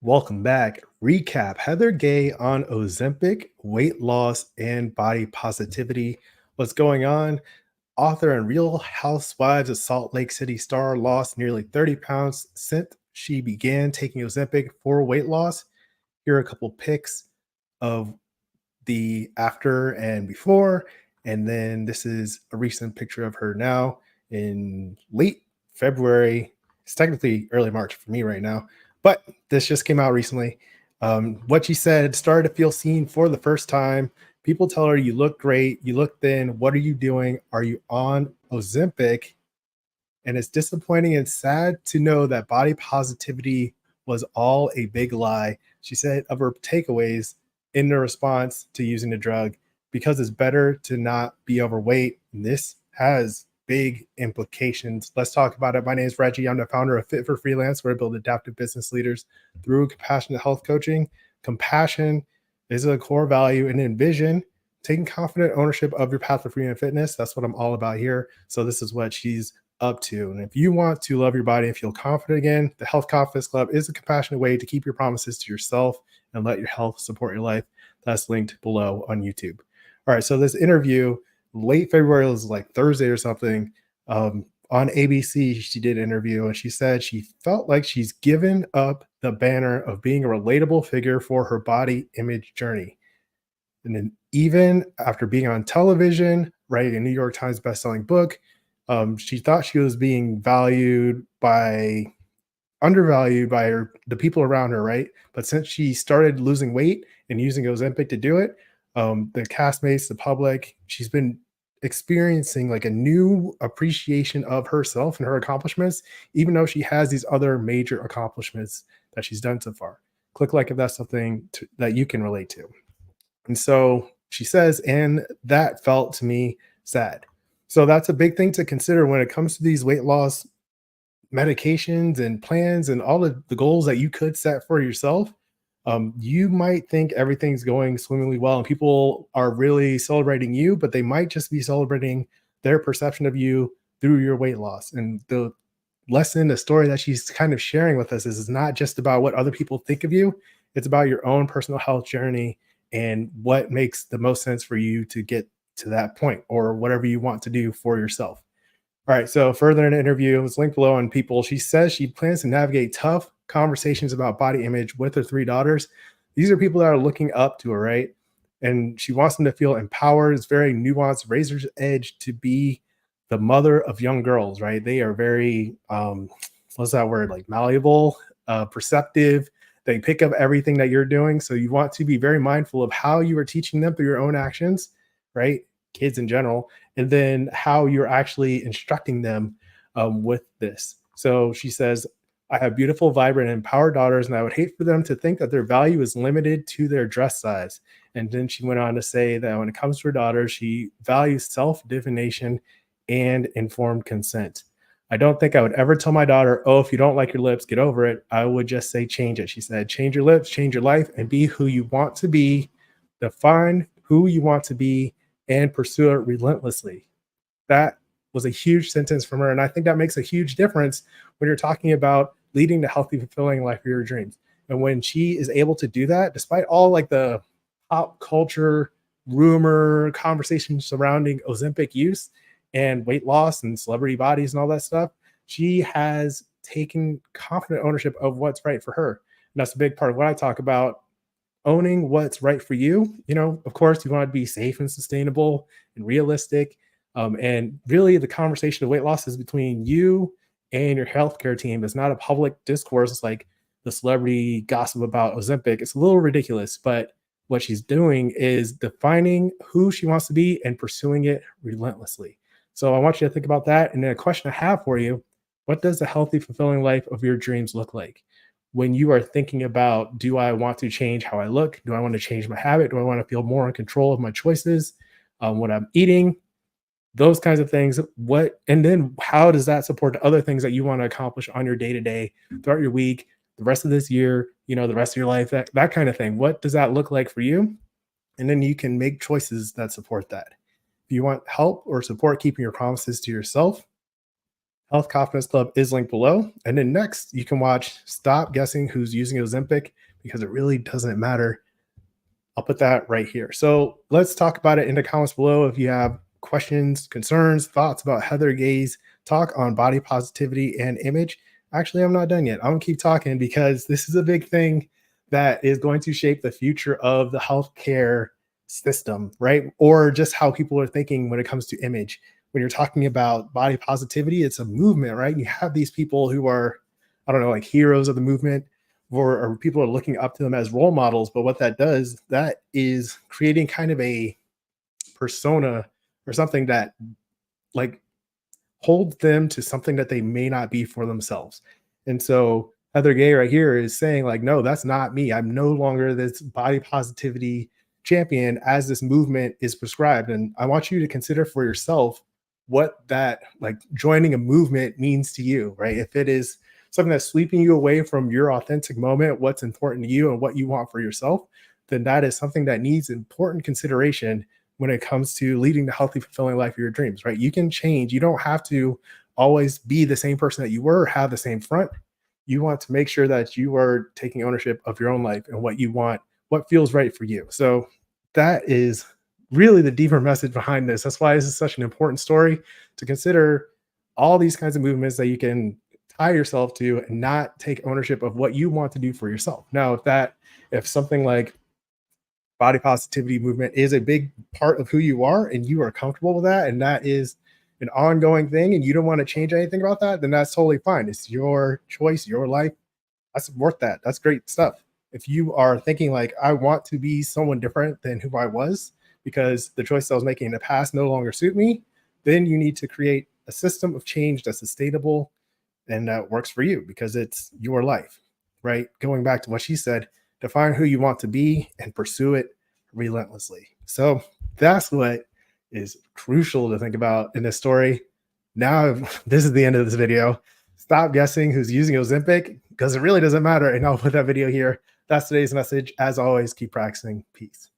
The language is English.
Welcome back. Recap Heather Gay on Ozempic, weight loss, and body positivity. What's going on? Author and Real Housewives of Salt Lake City star lost nearly 30 pounds since she began taking Ozempic for weight loss. Here are a couple pics of the after and before. And then this is a recent picture of her now in late February. It's technically early March for me right now, but this just came out recently. What she said: started to feel seen for the first time. People tell her, "You look great, you look thin. What are you doing? Are you on Ozempic?" And it's disappointing and sad to know that body positivity was all a big lie. She said of her takeaways in the response to using the drug, because it's better to not be overweight. And this has big implications. Let's talk about it. My name is Reggie. I'm the founder of Fit for Freelance, where I build adaptive business leaders through compassionate health coaching. Compassion is a core value, and Envision, taking confident ownership of your path to freedom and fitness. That's what I'm all about here. So this is what she's up to. And if you want to love your body and feel confident again, the Health Confidence Club is a compassionate way to keep your promises to yourself and let your health support your life. That's linked below on YouTube. All right, so this interview, late February, was like Thursday or something. On ABC, she did an interview and she said she felt like she's given up the banner of being a relatable figure for her body image journey. And then even after being on television, writing a New York Times bestselling book, she thought she was being undervalued by the people around her, right? But since she started losing weight and using Ozempic to do it, the castmates, the public, she's been experiencing like a new appreciation of herself and her accomplishments, even though she has these other major accomplishments that she's done so far. Click like if that's something that you can relate to. And so she says, and that felt to me sad. So that's a big thing to consider when it comes to these weight loss medications and plans and all of the goals that you could set for yourself. You might think everything's going swimmingly well and people are really celebrating you, but they might just be celebrating their perception of you through your weight loss. And the lesson, the story that she's kind of sharing with us is not just about what other people think of you, it's about your own personal health journey and what makes the most sense for you to get to that point or whatever you want to do for yourself. All right, so further in the interview, it's linked below on People. She says she plans to navigate tough conversations about body image with her three daughters. These are people that are looking up to her, right? And she wants them to feel empowered. It's very nuanced, razor's edge to be the mother of young girls, right? They are very, what's that word? Like malleable, perceptive. They pick up everything that you're doing. So you want to be very mindful of how you are teaching them through your own actions, right? Kids in general, and then how you're actually instructing them with this. So she says, I have beautiful, vibrant, and empowered daughters, and I would hate for them to think that their value is limited to their dress size. And then she went on to say that when it comes to her daughters, she values self-divination and informed consent. I don't think I would ever tell my daughter, oh, if you don't like your lips, get over it. I would just say, change it. She said, change your lips, change your life, and be who you want to be. Define who you want to be and pursue it relentlessly. That was a huge sentence from her. And I think that makes a huge difference when you're talking about leading the healthy, fulfilling life of your dreams. And when she is able to do that, despite all like the pop culture rumor conversations surrounding Ozempic use and weight loss and celebrity bodies and all that stuff, she has taken confident ownership of what's right for her. And that's a big part of what I talk about, owning what's right for you. You know, of course, you want to be safe and sustainable and realistic. And really, the conversation of weight loss is between you and your healthcare team. It's not a public discourse. It's like the celebrity gossip about Ozempic. It's a little ridiculous, but what she's doing is defining who she wants to be and pursuing it relentlessly. So I want you to think about that. And then a question I have for you: what does the healthy, fulfilling life of your dreams look like? When you are thinking about, do I want to change how I look? Do I want to change my habit? Do I want to feel more in control of my choices? What I'm eating, those kinds of things. And then how does that support the other things that you want to accomplish on your day-to-day, throughout your week, the rest of this year, you know, the rest of your life, that kind of thing. What does that look like for you? And then you can make choices that support that. If you want help or support keeping your promises to yourself, Health Confidence Club is linked below. And then next, you can watch Stop Guessing Who's Using Ozempic, because it really doesn't matter. I'll put that right here. So let's talk about it in the comments below if you have questions, concerns, thoughts about Heather Gay's talk on body positivity and image. Actually, I'm not done yet. I'm gonna keep talking because this is a big thing that is going to shape the future of the healthcare system, right? Or just how people are thinking when it comes to image. When you're talking about body positivity, it's a movement, right? You have these people who are, I don't know, like heroes of the movement, or people are looking up to them as role models. But what that does, that is creating kind of a persona or something that like holds them to something that they may not be for themselves. And so Heather Gay right here is saying, like, no, that's not me. I'm no longer this body positivity champion as this movement is prescribed. And I want you to consider for yourself what that like joining a movement means to you, right? If it is something that's sweeping you away from your authentic moment, what's important to you and what you want for yourself, then that is something that needs important consideration when it comes to leading the healthy, fulfilling life of your dreams, right? You can change. You don't have to always be the same person that you were, have the same front. You want to make sure that you are taking ownership of your own life and what you want, what feels right for you. So that is really the deeper message behind this. That's why this is such an important story to consider all these kinds of movements that you can tie yourself to and not take ownership of what you want to do for yourself. Now, if something like body positivity movement is a big part of who you are and you are comfortable with that, and that is an ongoing thing, and you don't want to change anything about that, then that's totally fine. It's your choice, your life. I support that. That's great stuff. If you are thinking like, I want to be someone different than who I was because the choices I was making in the past no longer suit me, then you need to create a system of change that's sustainable and that works for you because it's your life, right? Going back to what she said, define who you want to be and pursue it relentlessly. So that's what is crucial to think about in this story. Now, this is the end of this video. Stop guessing who's using Ozempic because it really doesn't matter. And I'll put that video here. That's today's message. As always, keep practicing. Peace.